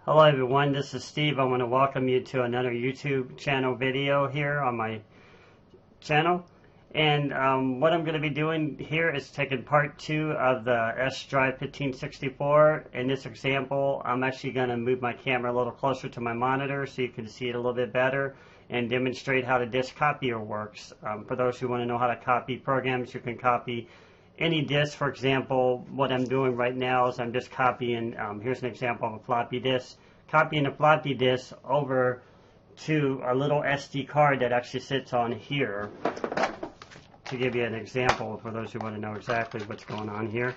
Hello everyone, this is Steve. I want to welcome you to another YouTube channel video here on my channel. And what I'm going to be doing here is taking part 2 of the SDrive 1564. In this example, I'm actually going to move my camera a little closer to my monitor so you can see it a little bit better and demonstrate how the disk copier works. For those who want to know how to copy programs, you can copy any disk. For example, what I'm doing right now is I'm just copying, here's an example of a floppy disk, copying a floppy disk over to a little SD card that actually sits on here. To give you an example, for those who want to know exactly what's going on here,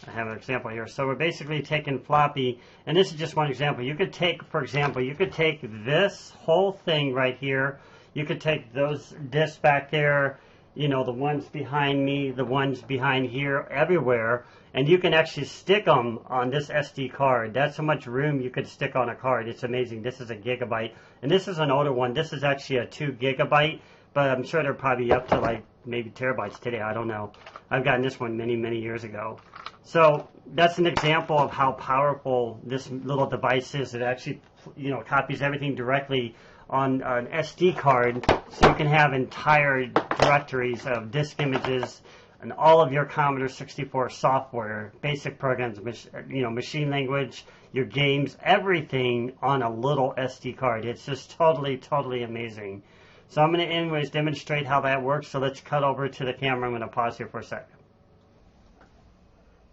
I have an example here. So we're basically taking floppy, and this is just one example. You could take, for example, you could take this whole thing right here, you could take those disks back there, you know, the ones behind me, the ones behind here, everywhere, and you can actually stick them on this SD card. That's how much room you could stick on a card. It's amazing. This is a gigabyte, and this is an older one. This is actually a 2 gigabyte, but I'm sure they're probably up to like maybe terabytes today. I don't know. I've gotten this one many years ago. So that's an example of how powerful this little device is. It actually, you know, copies everything directly on an SD card, so you can have entire directories of disk images and all of your Commodore 64 software, basic programs, you know, machine language, your games, everything on a little SD card. It's just totally amazing. So I'm going to anyways demonstrate how that works. So let's cut over to the camera. I'm going to pause here for a second.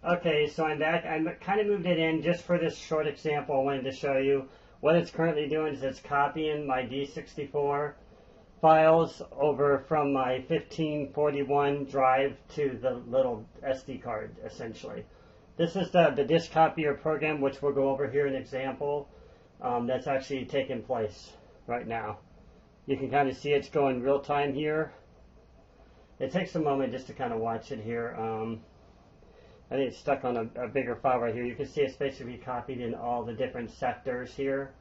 Okay, so I'm back. I kind of moved it in just for this short example. I wanted to show you what it's currently doing is it's copying my D64 files over from my 1541 drive to the little SD card, essentially. This is the disk copier program, which we'll go over here in an example, that's actually taking place right now. You can kind of see it's going real time here. It takes a moment just to kind of watch it here. I think it's stuck on a bigger file right here. You can see it's basically copied in all the different sectors here.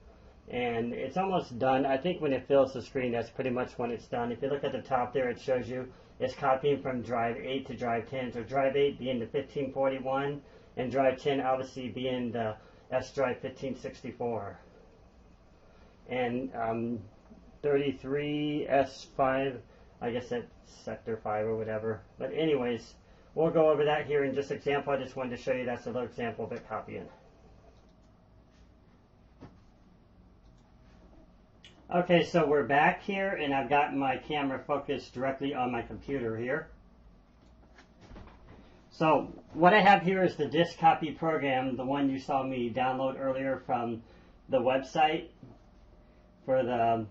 And it's almost done. I think when it fills the screen, that's pretty much when it's done. If you look at the top there, it shows you it's copying from drive 8 to drive 10. So drive 8 being the 1541, and drive 10 obviously being the SDrive 1564. And 33S5, I guess that's sector 5 or whatever. But anyways, we'll go over that here in just example. I just wanted to show you that's a little example of it copying. Okay, so we're back here, and I've got my camera focused directly on my computer here. So what I have here is the disk copy program, the one you saw me download earlier from the website for the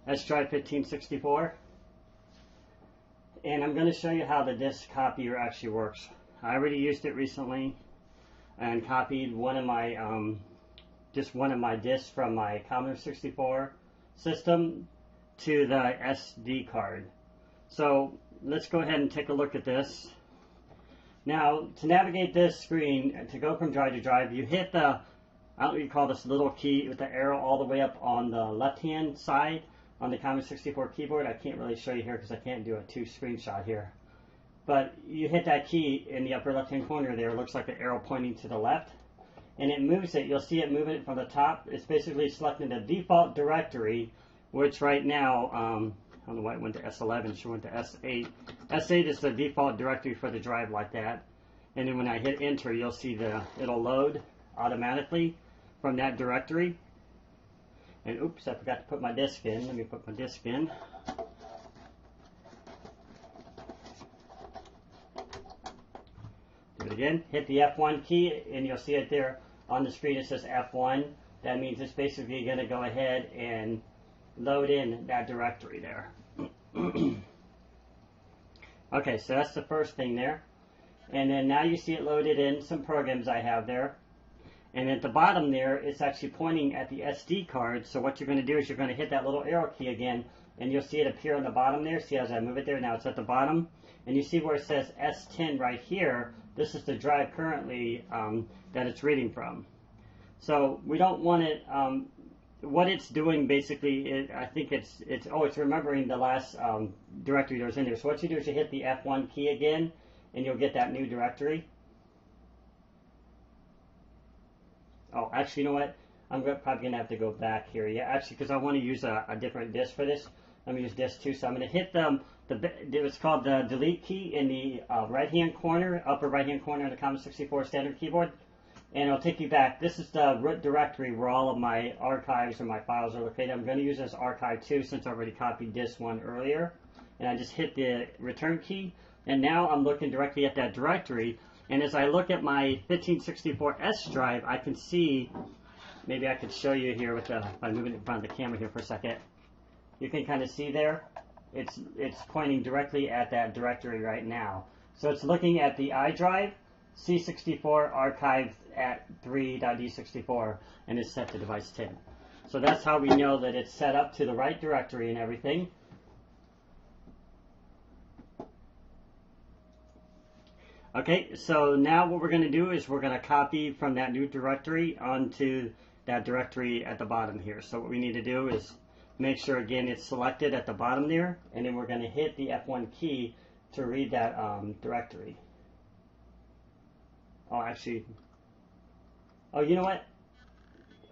SDrive 1564. And I'm going to show you how the disk copier actually works. I already used it recently and copied one of my just one of my disks from my Commodore 64 system to the SD card. So let's go ahead and take a look at this. Now, to navigate this screen, to go from drive to drive, you hit the, I don't know what you call this little key with the arrow all the way up on the left-hand side on the Commodore 64 keyboard. I can't really show you here because I can't do a 2 screenshot here. But you hit that key in the upper left-hand corner there. It looks like the arrow pointing to the left. And it moves it. You'll see it moving it from the top. It's basically selecting the default directory, which right now, I don't know why it went to S11, it should went to S8. S8 is the default directory for the drive like that. And then when I hit enter, you'll see it'll load automatically from that directory. And oops, I forgot to put my disk in. Let me put my disk in. Do it again. Hit the F1 key, and you'll see it there on the screen. It says F1. That means it's basically going to go ahead and load in that directory there. Okay, so that's the first thing there. And then now you see it loaded in some programs I have there. And at the bottom there, it's actually pointing at the SD card. So what you're going to do is you're going to hit that little arrow key again, and you'll see it appear on the bottom there. See as I move it there? Now it's at the bottom. And you see where it says S10 right here. This is the drive currently that it's reading from. So we don't want it, what it's doing basically, I think it's remembering the last directory that was in there. So what you do is you hit the F1 key again, and you'll get that new directory. Oh, actually, you know what? Probably going to have to go back here. Yeah, actually, because I want to use a different disk for this. I'm going to use disk 2, so I'm going to hit it's called the delete key in the right-hand corner, upper right-hand corner of the Commodore 64 standard keyboard. And it'll take you back. This is the root directory where all of my archives or my files are located. I'm going to use this archive 2 since I already copied disk 1 earlier. And I just hit the return key. And now I'm looking directly at that directory. And as I look at my 1564 SDrive, I can see, maybe I could show you here by moving in front of the camera here for a second. You can kind of see there, it's pointing directly at that directory right now. So it's looking at the iDrive, C64 archived at 3.d64, and is set to device 10. So that's how we know that it's set up to the right directory and everything. Okay, so now what we're going to do is we're going to copy from that new directory onto that directory at the bottom here. So what we need to do is make sure, again, it's selected at the bottom there, and then we're going to hit the F1 key to read that directory. Oh, actually, oh, you know what?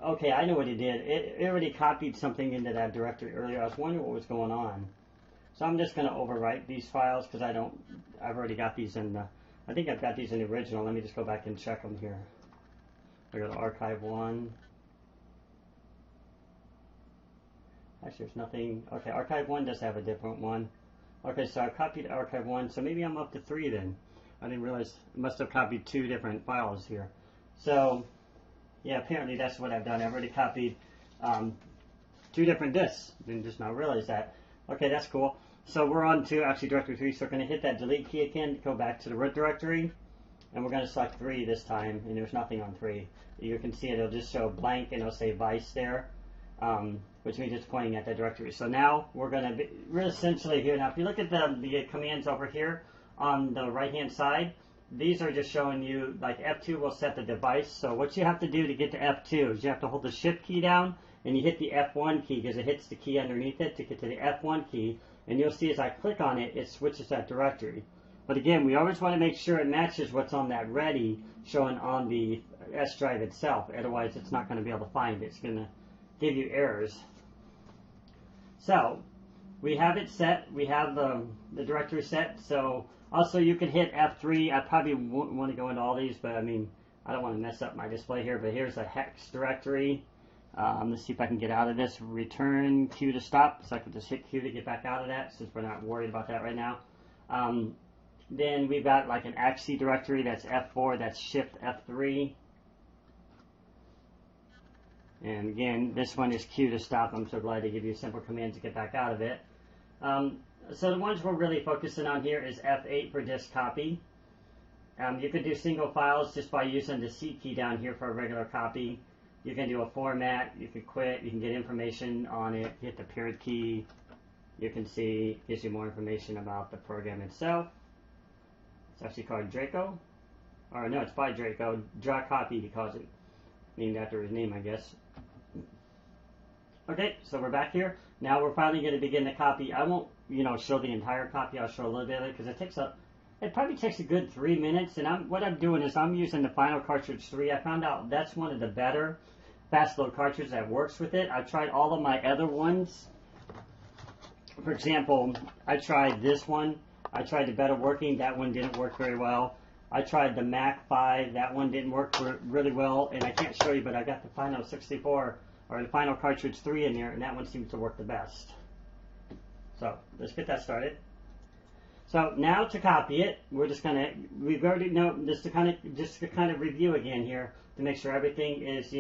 Okay, I know what it did. It already copied something into that directory earlier. I was wondering what was going on. So I'm just going to overwrite these files because I've already got these in the, I think I've got these in the original. Let me just go back and check them here. I go to archive 1. Actually, there's nothing. Okay, archive 1 does have a different one. Okay, so I copied archive 1, so maybe I'm up to 3 then. I didn't realize I must have copied 2 different files here. So, yeah, apparently that's what I've done. I've already copied 2 different disks. Didn't just now realize that. Okay, that's cool. So we're on to actually directory 3. So we're going to hit that delete key again to go back to the root directory. And we're going to select 3 this time, and there's nothing on 3. You can see it'll just show blank, and it'll say Vice there, which means it's pointing at that directory. So now we're going to we're essentially here. Now, if you look at the commands over here on the right-hand side, these are just showing you, like F2 will set the device. So what you have to do to get to F2 is you have to hold the Shift key down, and you hit the F1 key because it hits the key underneath it to get to the F1 key. And you'll see as I click on it, it switches that directory. But again, we always want to make sure it matches what's on that ready showing on the SDrive itself. Otherwise, it's not going to be able to find it. It's going to give you errors. So we have it set. We have the directory set. So also you can hit F3. I probably won't want to go into all these, but I mean, I don't want to mess up my display here. But here's a hex directory. Let's see if I can get out of this. Return Q to stop. So I can just hit Q to get back out of that since we're not worried about that right now. Then we've got like an AXI directory. That's F4. That's Shift F3. And again, this one is Q to stop. I'm so glad to give you a simple command to get back out of it. So the ones we're really focusing on here is F8 for disk copy. You could do single files just by using the C key down here for a regular copy. You can do a format. You can quit. You can get information on it. Hit the period key. You can see, gives you more information about the program itself. It's actually called Draco. Or no, it's by Draco. Draw copy, he calls it. Named after his name, I guess. Okay, so we're back here. Now we're finally going to begin the copy. I won't, show the entire copy. I'll show a little bit of it because it probably takes a good 3 minutes. And what I'm doing is I'm using the Final Cartridge 3. I found out that's one of the better fast load cartridges that works with it. I've tried all of my other ones. For example, I tried this one. I tried the Better Working. That one didn't work very well. I tried the Mac 5. That one didn't work really well. And I can't show you, but I got the Final 64 or the Final Cartridge 3 in there, and that one seems to work the best. So let's get that started. So now to copy it, we're just gonna we've already know just to kind of review again here to make sure everything is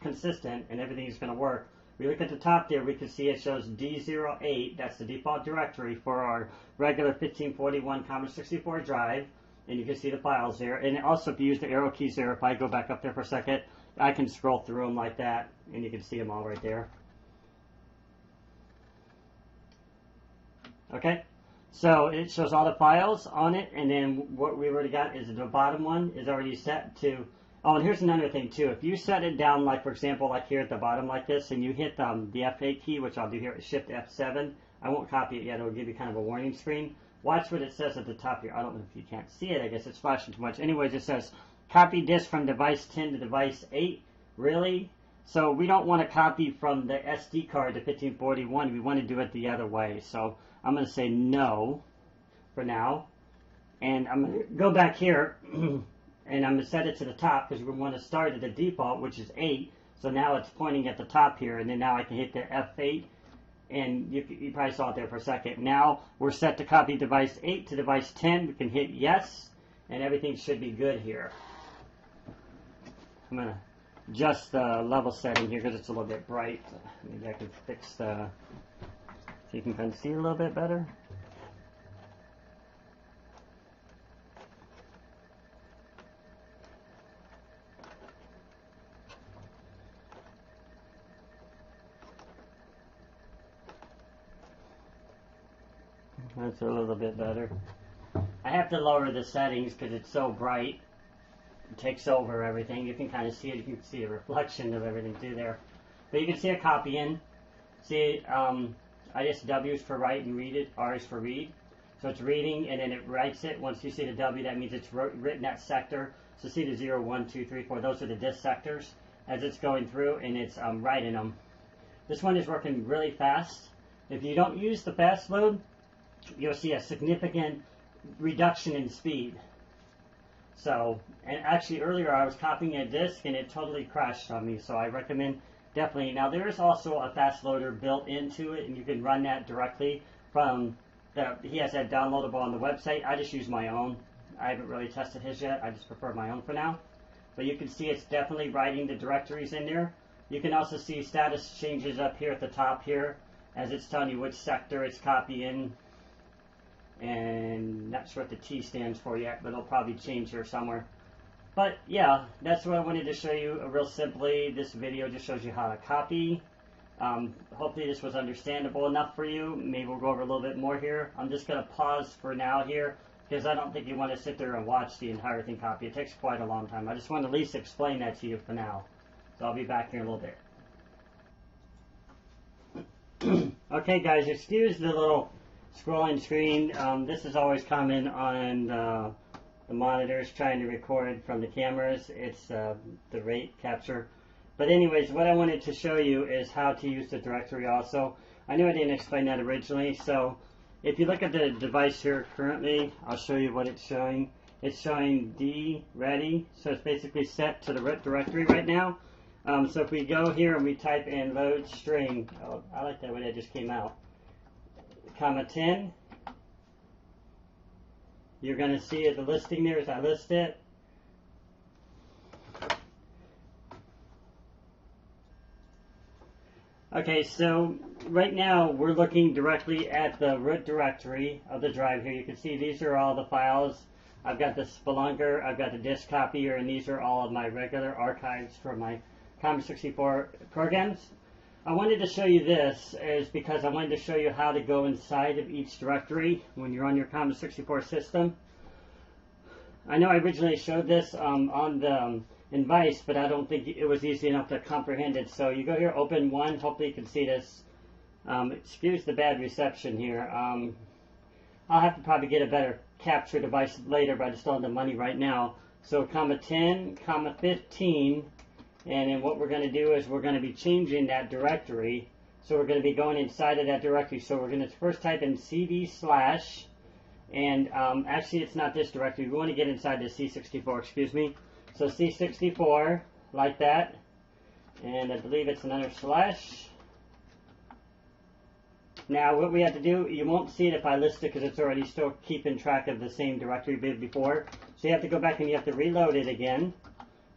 consistent and everything is going to work. We look at the top there, we can see it shows D08. That's the default directory for our regular 1541 Commodore 64 drive. And you can see the files there. And also, if you use the arrow keys there, if I go back up there for a second, I can scroll through them like that, and you can see them all right there. Okay, so it shows all the files on it, and then what we already got is the bottom one is already set to. Oh, and here's another thing too. If you set it down, like for example, like here at the bottom like this, and you hit the F8 key, which I'll do here, Shift F7. I won't copy it yet. It'll give you kind of a warning screen. Watch what it says at the top here. I don't know if you can't see it. I guess it's flashing too much. Anyways, it says, copy disk from device 10 to device 8. Really? So we don't want to copy from the SD card to 1541. We want to do it the other way. So I'm going to say no for now. And I'm going to go back here and I'm going to set it to the top because we want to start at the default, which is 8. So now it's pointing at the top here. And then now I can hit the F8. And you probably saw it there for a second. Now we're set to copy device 8 to device 10. We can hit yes. And everything should be good here. I'm going to adjust the level setting here because it's a little bit bright. Maybe I can fix the, so you can kind of see it a little bit better. That's a little bit better. I have to lower the settings because it's so bright. It takes over everything. You can kind of see it. You can see a reflection of everything too there. But you can see it copying. See, W is for write and read it. R is for read. So it's reading and then it writes it. Once you see the W, that means it's written that sector. So see the 0, 1, 2, 3, 4. Those are the disk sectors as it's going through and it's writing them. This one is working really fast. If you don't use the fast load, you'll see a significant reduction in speed. So, and actually earlier I was copying a disk and it totally crashed on me. So I recommend definitely. Now there is also a fast loader built into it and you can run that directly from he has that downloadable on the website. I just use my own. I haven't really tested his yet. I just prefer my own for now. But you can see it's definitely writing the directories in there. You can also see status changes up here at the top here as it's telling you which sector it's copying. And not sure what the T stands for yet, but it'll probably change here somewhere. But yeah, that's what I wanted to show you real simply. This video just shows you how to copy. Hopefully this was understandable enough for you. Maybe we'll go over a little bit more here. I'm just going to pause for now here because I don't think you want to sit there and watch the entire thing copy. It takes quite a long time. I just want to at least explain that to you for now. So I'll be back here in a little bit. Okay guys, excuse the little scrolling screen. This is always common on the monitors trying to record from the cameras. It's the rate capture. But anyways, what I wanted to show you is how to use the directory also. I knew I didn't explain that originally. So if you look at the device here currently, I'll show you what it's showing. It's showing D ready. So it's basically set to the root directory right now. So if we go here and we type in load string, oh, I like that way that just came out. Comma 10. You're going to see the listing there as I list it. Okay, so right now we're looking directly at the root directory of the drive here. You can see these are all the files. I've got the Spelunker, I've got the disk copier, and these are all of my regular archives for my Commodore 64 programs. I wanted to show you this is because I wanted to show you how to go inside of each directory when you're on your Commodore 64 system. I know I originally showed this on the in Vice, but I don't think it was easy enough to comprehend it. So you go here, open one. Hopefully you can see this. Excuse the bad reception here. I'll have to probably get a better capture device later, but I just don't have the money right now. So comma 10, comma 15. And then what we're going to do is we're going to be changing that directory. So we're going to be going inside of that directory. So we're going to first type in cd/, and actually it's not this directory. We want to get inside the C64, excuse me. So C64, like that. And I believe it's another slash. Now what we have to do, you won't see it if I list it because it's already still keeping track of the same directory we did before. So you have to go back and you have to reload it again.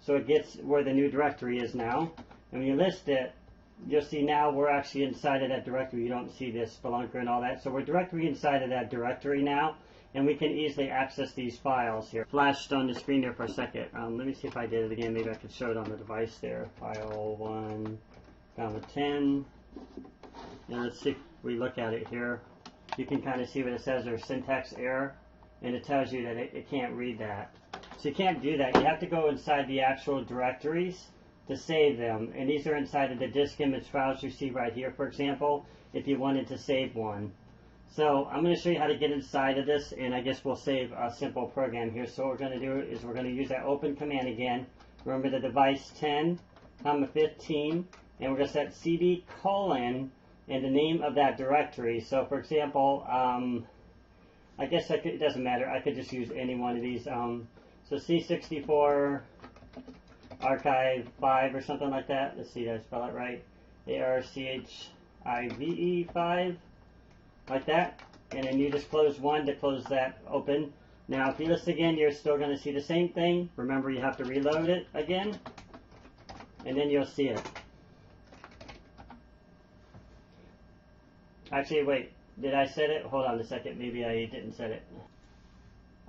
So it gets where the new directory is now. And when you list it, you'll see now we're actually inside of that directory. You don't see this Spelunker and all that. So we're directly inside of that directory now. And we can easily access these files here. Flashed on the screen there for a second. Let me see if I did it again. Maybe I could show it on the device there. File 1, comma 10. And let's see if we look at it here. You can kind of see what it says. There's syntax error. And it tells you that it can't read that. So you can't do that. You have to go inside the actual directories to save them. And these are inside of the disk image files you see right here, for example, if you wanted to save one. So I'm going to show you how to get inside of this, and I guess we'll save a simple program here. So what we're going to do is we're going to use that open command again. Remember the device 10, comma 15, and we're going to set cd colon and the name of that directory. So for example, I guess it doesn't matter. I could just use any one of these. So C64 archive 5 or something like that. Let's see, did I spell it right? ARCHIVE 5, like that. And then you just close 1 to close that open. Now if you list again, you're still going to see the same thing. Remember, you have to reload it again, and then you'll see it. Actually, wait, did I set it? Hold on a second, maybe I didn't set it.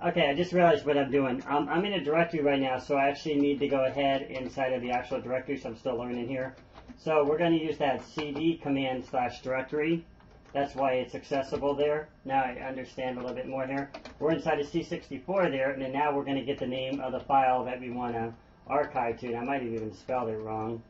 Okay, I just realized what I'm doing. I'm in a directory right now, so I actually need to go ahead inside of the actual directory, so I'm still learning here. So we're going to use that cd command / directory. That's why it's accessible there. Now I understand a little bit more here. We're inside of C64 there, and then now we're going to get the name of the file that we want to archive to. And I might have even spelled it wrong.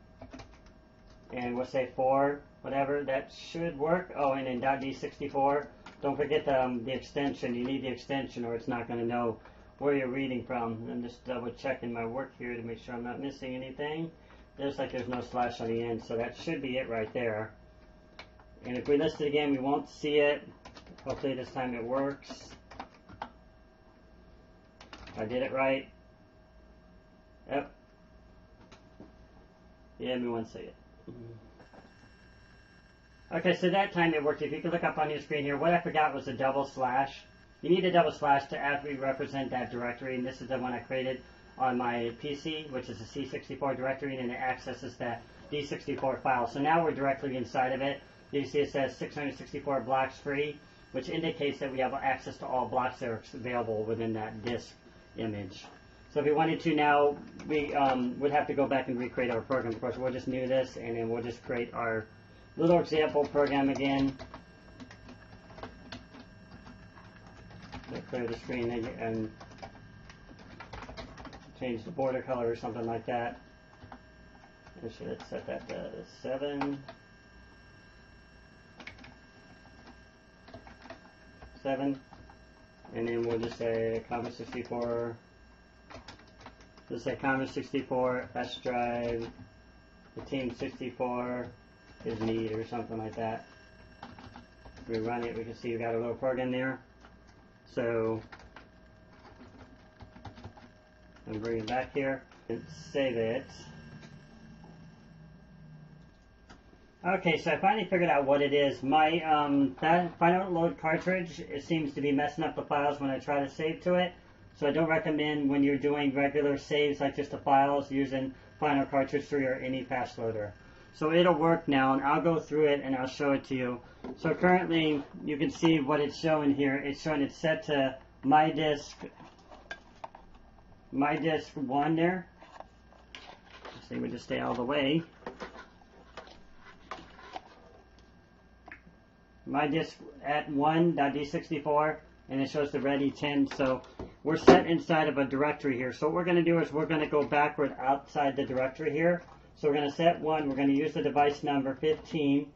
And we'll say 4, whatever. That should work. Oh, and then .d64. Don't forget the extension. You need the extension or it's not going to know where you're reading from. I'm just double checking my work here to make sure I'm not missing anything. Looks like there's no slash on the end, so that should be it right there. And if we list it again, we won't see it. Hopefully this time it works. I did it right. Yep. Yeah, we won't see it. Okay, so that time it worked. If you could look up on your screen here, what I forgot was a double slash. You need a double slash to actually represent that directory, and this is the one I created on my PC, which is a C64 directory, and it accesses that D64 file. So now we're directly inside of it. You see it says 664 blocks free, which indicates that we have access to all blocks that are available within that disk image. So if we wanted to now, we would have to go back and recreate our program. Of course, we'll just new this, and then we'll just create our little example program again. Let's clear the screen and change the border color or something like that. And so let's set that to 7. 7. And then we'll just say Commodore 64. Let's say Commodore 64, SDrive, the Team 64 is need or something like that. If we run it, we can see we got a little program there. So I'm bring it back here and save it. Okay, so I finally figured out what it is. My that final load cartridge, it seems to be messing up the files when I try to save to it. So I don't recommend when you're doing regular saves like just the files using Final Cartridge 3 or any patch loader. So it'll work now, and I'll go through it and I'll show it to you. So currently, you can see what it's showing here. It's showing it's set to my disk 1 there. Let's see, we just stay all the way. My disk at 1.d64, and it shows the ready 10. So we're set inside of a directory here. So what we're going to do is we're going to go backward outside the directory here. So we're going to set 1. We're going to use the device number 15.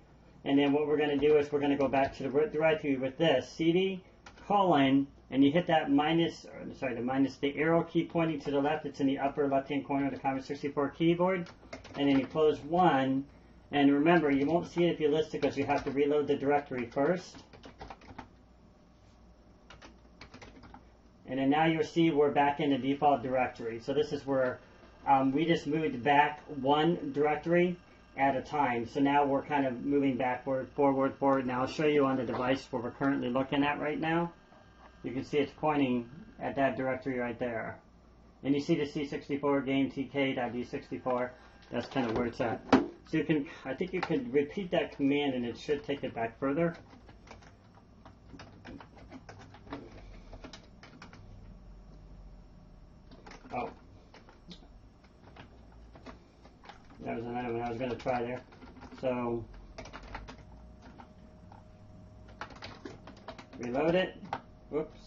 And then what we're going to do is we're going to go back to the root directory with this cd colon, and you hit that the arrow key pointing to the left. It's in the upper left-hand corner of the Commodore 64 keyboard. And then you close 1. And remember, you won't see it if you list it because you have to reload the directory first. And then now you'll see we're back in the default directory. So this is where we just moved back one directory at a time. So now we're kind of moving backward, forward. Now I'll show you on the device where we're currently looking at right now. You can see it's pointing at that directory right there. And you see the C64 game tk.d64. That's kind of where it's at. So you can, I think you could repeat that command and it should take it back further. Oh. That was another one I was going to try there. So, reload it. Whoops.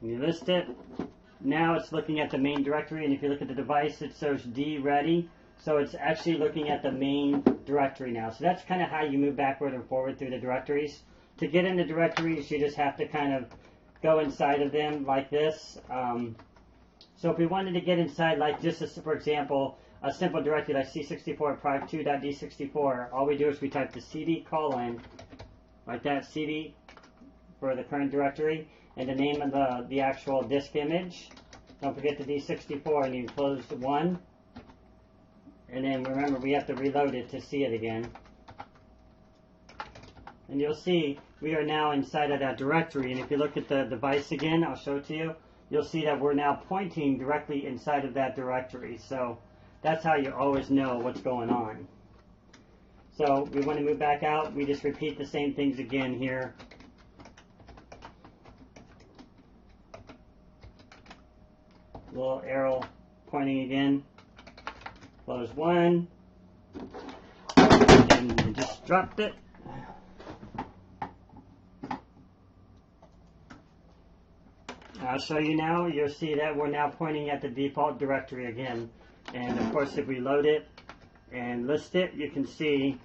And you list it. Now it's looking at the main directory, and if you look at the device, it shows D ready. So it's actually looking at the main directory now. So that's kind of how you move backward and forward through the directories. To get into directories, you just have to kind of go inside of them like this. So if we wanted to get inside, like just as, for example, a simple directory like c64.prod2.d64, all we do is we type the cd colon, like that, cd for the current directory, and the name of the actual disk image. Don't forget the d64, and you close 1. And then remember, we have to reload it to see it again. And you'll see we are now inside of that directory. And if you look at the device again, I'll show it to you. You'll see that we're now pointing directly inside of that directory. So that's how you always know what's going on. So we want to move back out. We just repeat the same things again here. Little arrow pointing again. Close 1. And we just dropped it. I'll show you now. You'll see that we're now pointing at the default directory again. And of course, if we load it and list it, you can see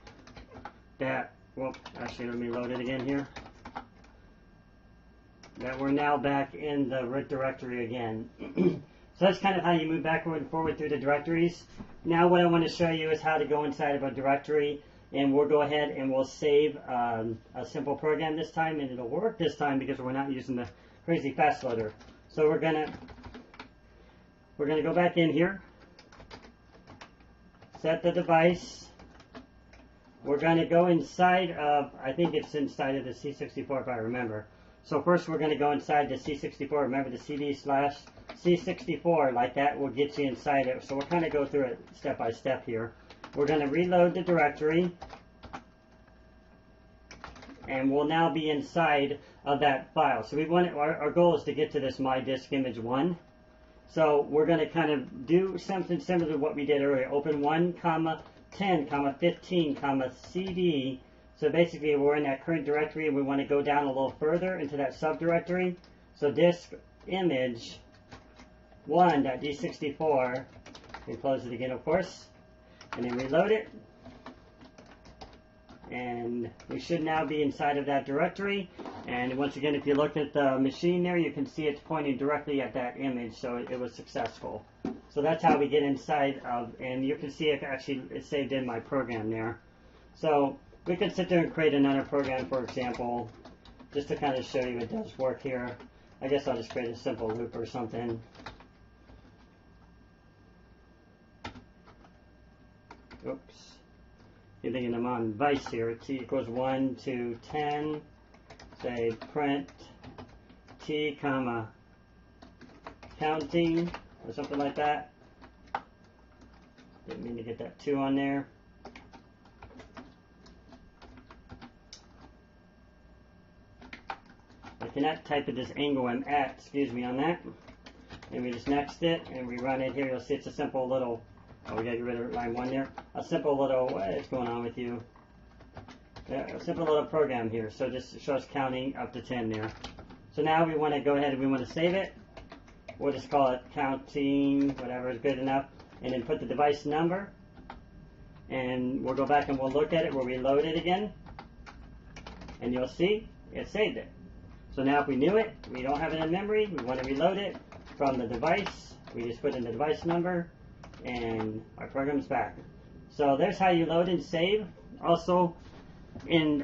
that, well, actually, let me load it again here. That we're now back in the root directory again. So that's kind of how you move backward and forward through the directories. Now what I want to show you is how to go inside of a directory, and we'll go ahead and we'll save a simple program this time, and it'll work this time because we're not using the crazy fast loader. So we're gonna go back in here, set the device. We're gonna go inside of, I think it's inside of the C64 if I remember. So first we're gonna go inside the C64. Remember the CD/C64, like that will get you inside it. So we'll kind of go through it step by step here. We're gonna reload the directory, and we'll now be inside of that file. So we want our goal is to get to this my disk image 1. So we're going to kind of do something similar to what we did earlier. Open 1, 10, 15, CD. So basically we're in that current directory, and we want to go down a little further into that subdirectory. So disk image 1.d64. We close it again, of course, and then reload it. And we should now be inside of that directory. And once again, if you look at the machine there, you can see it's pointing directly at that image, so it was successful. So that's how we get inside of, and you can see it actually it's saved in my program there. So we could sit there and create another program, for example, just to kind of show you it does work here. I guess I'll just create a simple loop or something. Oops. You're thinking I'm on device here. T equals 1 to 10. Say print T, comma, counting, or something like that. Didn't mean to get that 2 on there. I cannot type it this angle I'm at, excuse me on that. And we just next it, and we run it here. You'll see it's a simple little, oh, we gotta get rid of line 1 there. A simple little, what is going on with you? A simple little program here. So just shows counting up to 10 there. So now we want to go ahead and we want to save it. We'll just call it counting, whatever is good enough. And then put the device number. And we'll go back and we'll look at it. We'll reload it again. And you'll see it saved it. So now if we knew it, we don't have it in memory, we want to reload it from the device. We just put in the device number and our program's back. So there's how you load and save. Also, in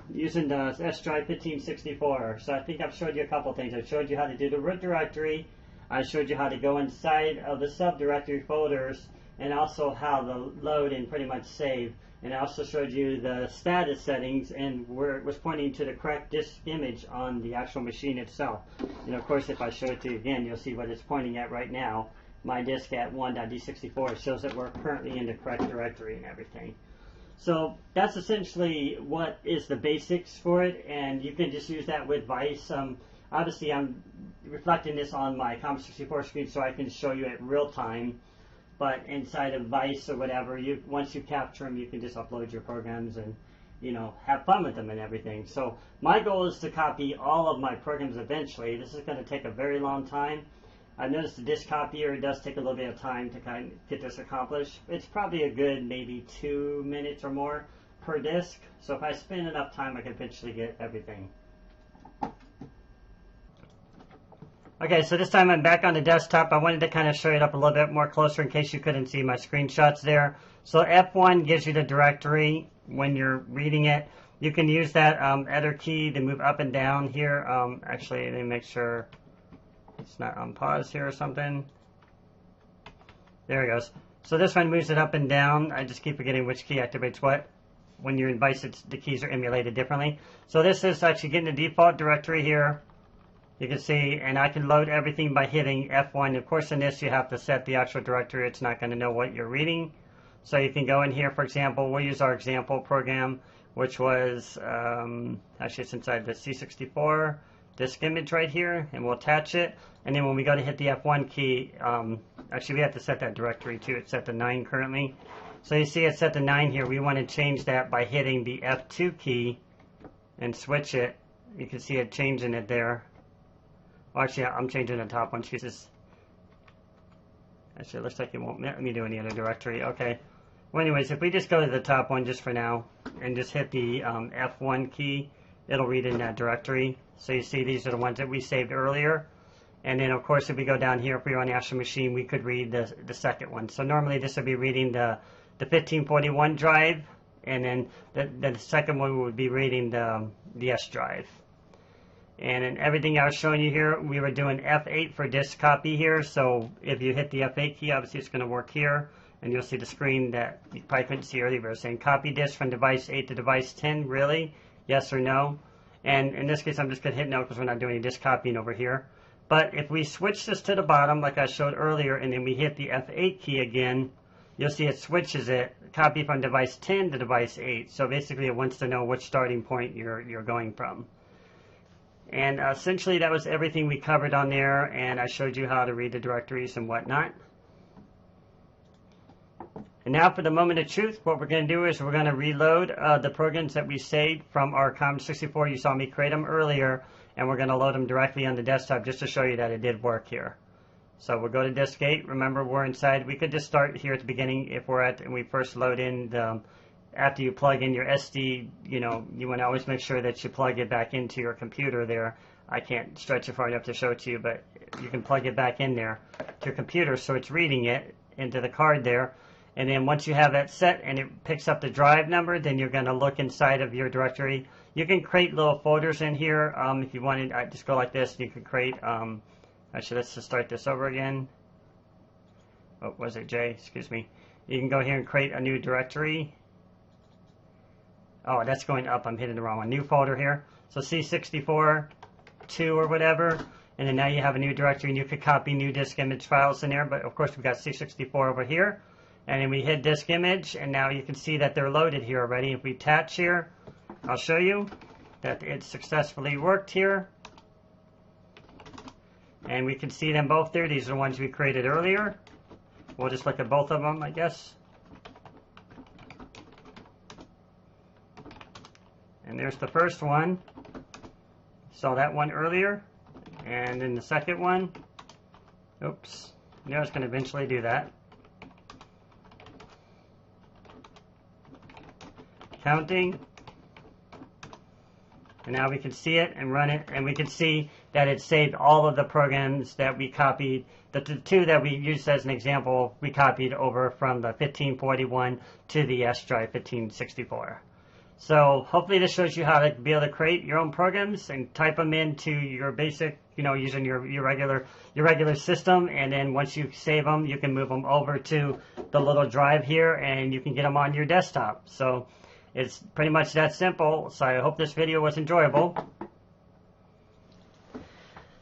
using the SDrive 1564. So I think I've showed you a couple things. I showed you how to do the root directory. I showed you how to go inside of the subdirectory folders, and also how to load and pretty much save. And I also showed you the status settings and where it was pointing to the correct disk image on the actual machine itself. And of course, if I show it to you again, you'll see what it's pointing at right now. My disk at 1.d64 shows that we're currently in the correct directory and everything. So that's essentially what is the basics for it, and you can just use that with Vice. Obviously, I'm reflecting this on my Commodore 64 screen so I can show you it real time. But inside of Vice or whatever, once you capture them, you can just upload your programs and have fun with them and everything. So my goal is to copy all of my programs eventually. This is going to take a very long time. I've noticed the disk copier, it does take a little bit of time to kind of get this accomplished. It's probably a good maybe 2 minutes or more per disk. So if I spend enough time, I can eventually get everything. Okay, so this time I'm back on the desktop. I wanted to kind of show it up a little bit more closer in case you couldn't see my screenshots there. So F1 gives you the directory when you're reading it. You can use that enter key to move up and down here. Actually, let me make sure it's not on pause here or something. There it goes. So this one moves it up and down. I just keep forgetting which key activates what. When you're in Vice, the keys are emulated differently. So this is actually getting the default directory here. You can see, and I can load everything by hitting F1. Of course, in this, you have to set the actual directory. It's not going to know what you're reading. So you can go in here, for example, we'll use our example program, which was, actually it's inside the C64 disk image right here, and we'll attach it. And then when we go to hit the F1 key, actually we have to set that directory too. It's set to 9 currently. So you see it's set to 9 here. We want to change that by hitting the F2 key and switch it. You can see it changing it there. Well, actually, I'm changing the top one. Jesus. Actually, it looks like it won't let me do any other directory. Okay. Well, anyways, if we just go to the top one just for now and just hit the F1 key, it'll read in that directory. So you see these are the ones that we saved earlier. And then, of course, if we go down here, if we were on the actual machine, we could read the second one. So normally this would be reading the 1541 drive, and then the second one would be reading the SDrive. And in everything I was showing you here, we were doing F8 for disk copy here. So if you hit the F8 key, obviously it's going to work here. And you'll see the screen that you probably couldn't see earlier. But it's saying copy disk from device 8 to device 10. Really? Yes or no? And in this case, I'm just going to hit no because we're not doing any disk copying over here. But if we switch this to the bottom, like I showed earlier, and then we hit the F8 key again, you'll see it switches it, copy from device 10 to device 8. So basically it wants to know which starting point you're going from. And essentially that was everything we covered on there, and I showed you how to read the directories and whatnot. And now for the moment of truth, what we're going to do is we're going to reload the programs that we saved from our Commodore 64. You saw me create them earlier, and we're going to load them directly on the desktop just to show you that it did work here. So we'll go to disk 8. Remember, we're inside. We could just start here at the beginning if we're at, and we first load in the, after you plug in your SD, you want to always make sure that you plug it back into your computer there. I can't stretch it far enough to show it to you, but you can plug it back in there to your computer so it's reading it into the card there. And then once you have that set and it picks up the drive number, then you're going to look inside of your directory. You can create little folders in here. If you wanted, just go like this. You can create, actually, let's just start this over again. Oh, was it J? Excuse me. You can go here and create a new directory. Oh, that's going up. I'm hitting the wrong one. New folder here. So C64 2 or whatever. And then now you have a new directory, and you could copy new disk image files in there. But of course, we've got C64 over here. And then we hit disk image, and now you can see that they're loaded here already. If we attach here, I'll show you that it successfully worked here. And we can see them both there. These are the ones we created earlier. We'll just look at both of them, I guess. And there's the first one. Saw that one earlier. And then the second one. Oops. I knew I was going to eventually do that. Counting. And now we can see it and run it, and we can see that it saved all of the programs that we copied. The two that we used as an example, we copied over from the 1541 to the SDrive 1564. So hopefully this shows you how to be able to create your own programs and type them into your basic, using your regular system. And then once you save them, you can move them over to the little drive here, and you can get them on your desktop. So it's pretty much that simple. So I hope this video was enjoyable.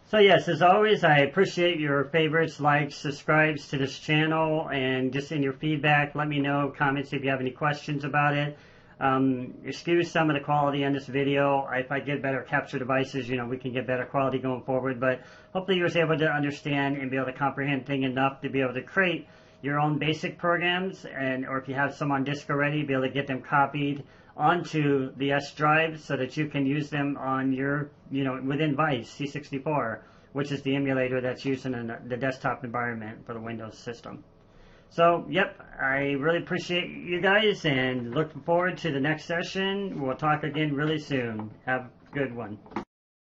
So yes, as always, I appreciate your favorites, likes, subscribes to this channel, and just in your feedback, let me know, comments if you have any questions about it. Excuse some of the quality on this video. If I get better capture devices, we can get better quality going forward. But hopefully you was able to understand and be able to comprehend things enough to be able to create your own basic programs, or if you have some on disk already, be able to get them copied onto the SDrive so that you can use them on your, within Vice C64, which is the emulator that's used in the desktop environment for the Windows system. So, yep, I really appreciate you guys, and looking forward to the next session. We'll talk again really soon. Have a good one.